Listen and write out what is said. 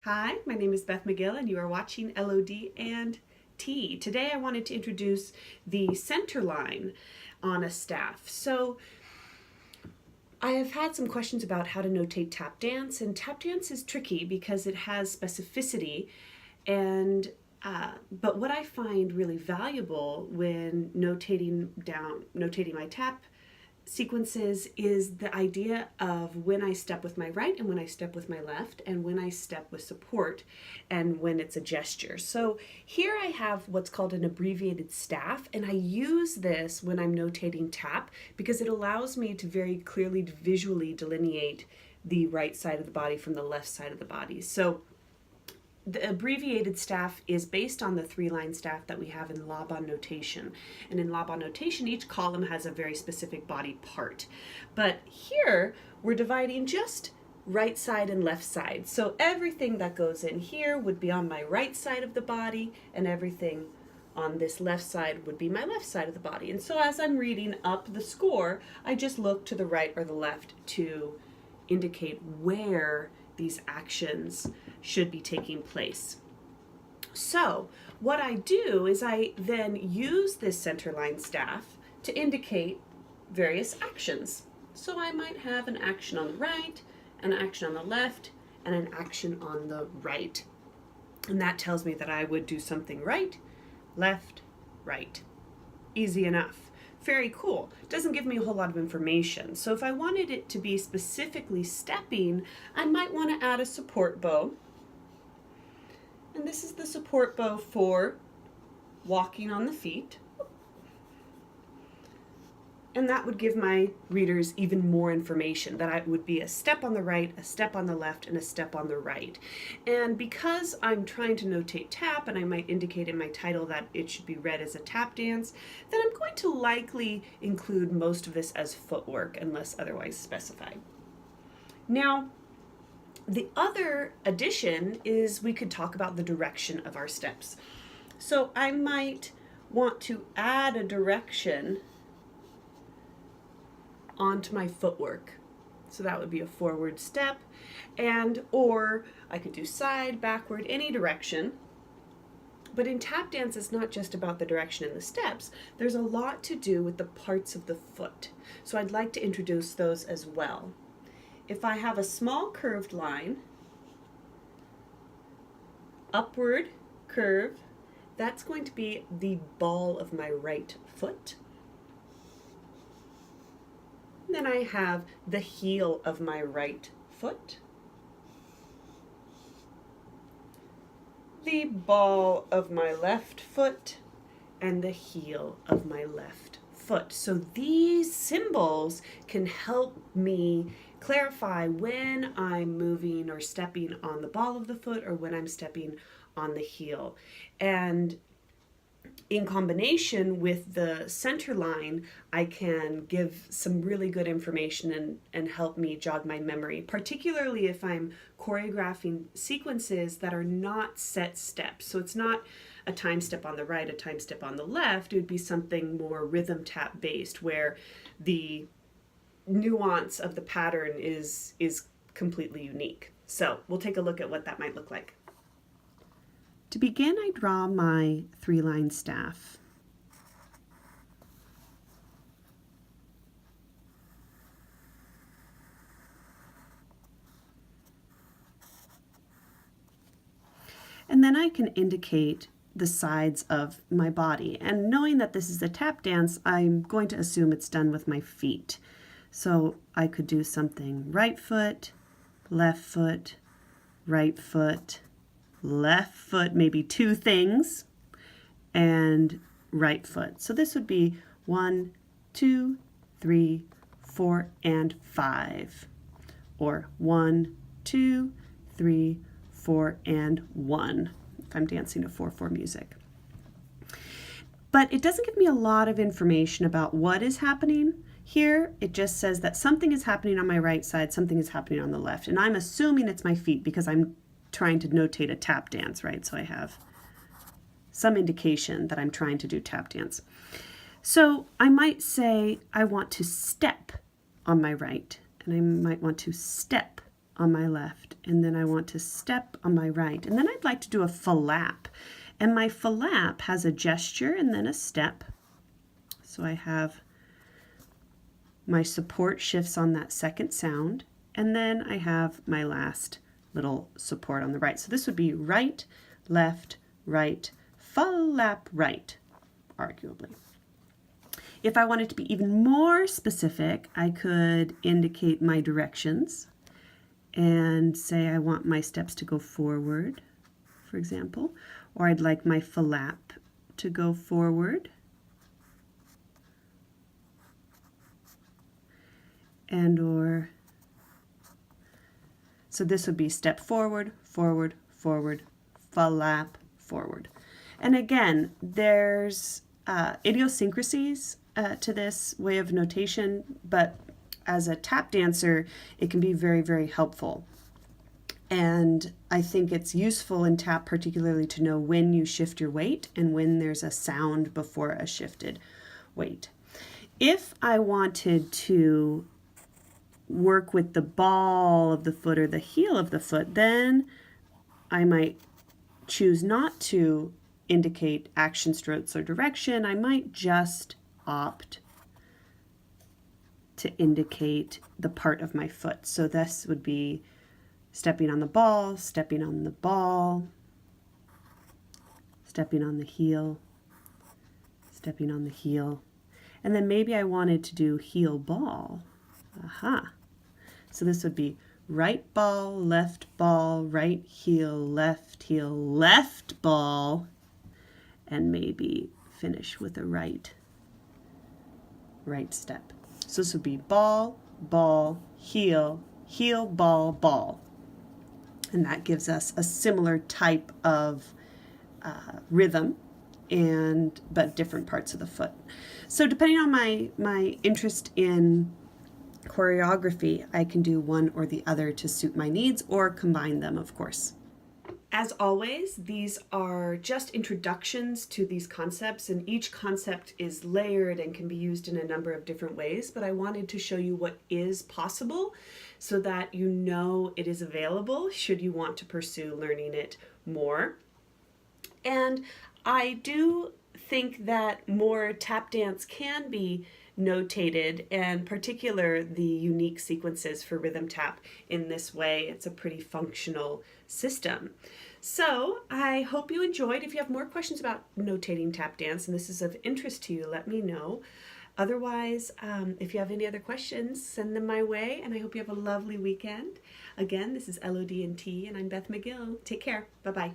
Hi, my name is Beth McGill and you are watching LOD and Tea. Today I wanted to introduce the center line on a staff. So I have had some questions about how to notate tap dance, and tap dance is tricky because it has specificity, and but what I find really valuable when notating my tap sequences is the idea of when I step with my right and when I step with my left and when I step with support and when it's a gesture. So here I have what's called an abbreviated staff, and I use this when I'm notating tap because it allows me to very clearly visually delineate the right side of the body from the left side of the body. So the abbreviated staff is based on the three-line staff that we have in LOD notation. And in LOD notation, each column has a very specific body part. But here, we're dividing just right side and left side. So everything that goes in here would be on my right side of the body, and everything on this left side would be my left side of the body. And so as I'm reading up the score, I just look to the right or the left to indicate where these actions should be taking place. So what I do is I then use this center line staff to indicate various actions. So I might have an action on the right, an action on the left, and an action on the right. And that tells me that I would do something right, left, right. Easy enough. Very cool. Doesn't give me a whole lot of information. So if I wanted it to be specifically stepping, I might want to add a support bow. And this is the support bow for walking on the feet. And that would give my readers even more information, that it would be a step on the right, a step on the left, and a step on the right. And because I'm trying to notate tap, and I might indicate in my title that it should be read as a tap dance, then I'm going to likely include most of this as footwork unless otherwise specified. Now, the other addition is we could talk about the direction of our steps. So I might want to add a direction onto my footwork. So that would be a forward step, or I could do side, backward, any direction. But in tap dance, it's not just about the direction and the steps. There's a lot to do with the parts of the foot. So I'd like to introduce those as well. If I have a small curved line, upward curve, that's going to be the ball of my right foot. Then I have the heel of my right foot, the ball of my left foot, and the heel of my left foot. So these symbols can help me clarify when I'm moving or stepping on the ball of the foot or when I'm stepping on the heel. And in combination with the center line, I can give some really good information and help me jog my memory, particularly if I'm choreographing sequences that are not set steps. So it's not a time step on the right, a time step on the left. It would be something more rhythm tap based, where the nuance of the pattern is completely unique. So we'll take a look at what that might look like. To begin, I draw my three-line staff. And then I can indicate the sides of my body. And knowing that this is a tap dance, I'm going to assume it's done with my feet. So I could do something right foot, left foot, right foot, left foot, maybe two things, and right foot. So this would be 1, 2, 3, 4, and 5. Or 1, 2, 3, 4, and 1, if I'm dancing to 4/4 music. But it doesn't give me a lot of information about what is happening here. It just says that something is happening on my right side, something is happening on the left. And I'm assuming it's my feet because I'm trying to notate a tap dance, right? So I have some indication that I'm trying to do tap dance. So I might say I want to step on my right, and I might want to step on my left, and then I want to step on my right. And then I'd like to do a flap. And my flap has a gesture and then a step. So I have my support shifts on that second sound, and then I have my last little support on the right. So this would be right, left, right, flap, right, arguably. If I wanted to be even more specific, I could indicate my directions and say I want my steps to go forward, for example, or I'd like my flap to go forward, so this would be step forward, forward, forward, flap, forward. And again, there's idiosyncrasies to this way of notation, but as a tap dancer, it can be very, very helpful. And I think it's useful in tap particularly to know when you shift your weight and when there's a sound before a shifted weight. If I wanted to work with the ball of the foot or the heel of the foot, then I might choose not to indicate action strokes or direction. I might just opt to indicate the part of my foot. So this would be stepping on the ball, stepping on the ball, stepping on the heel, stepping on the heel. And then maybe I wanted to do heel ball. Aha. So this would be right ball, left right heel, left ball, and maybe finish with a right step. So this would be ball, ball, heel, heel, ball, ball. And that gives us a similar type of rhythm, but different parts of the foot. So depending on my interest in choreography, I can do one or the other to suit my needs, or combine them, of course. As always, these are just introductions to these concepts, and each concept is layered and can be used in a number of different ways, but I wanted to show you what is possible so that you know it is available should you want to pursue learning it more. And I do think that more tap dance can be notated, and particular the unique sequences for rhythm tap in this way. It's a pretty functional system. So I hope you enjoyed. If you have more questions about notating tap dance and this is of interest to you, let me know. Otherwise, if you have any other questions, send them my way, and I hope you have a lovely weekend. Again, this is LOD and Tea, and I'm Beth McGill. Take care. Bye-bye.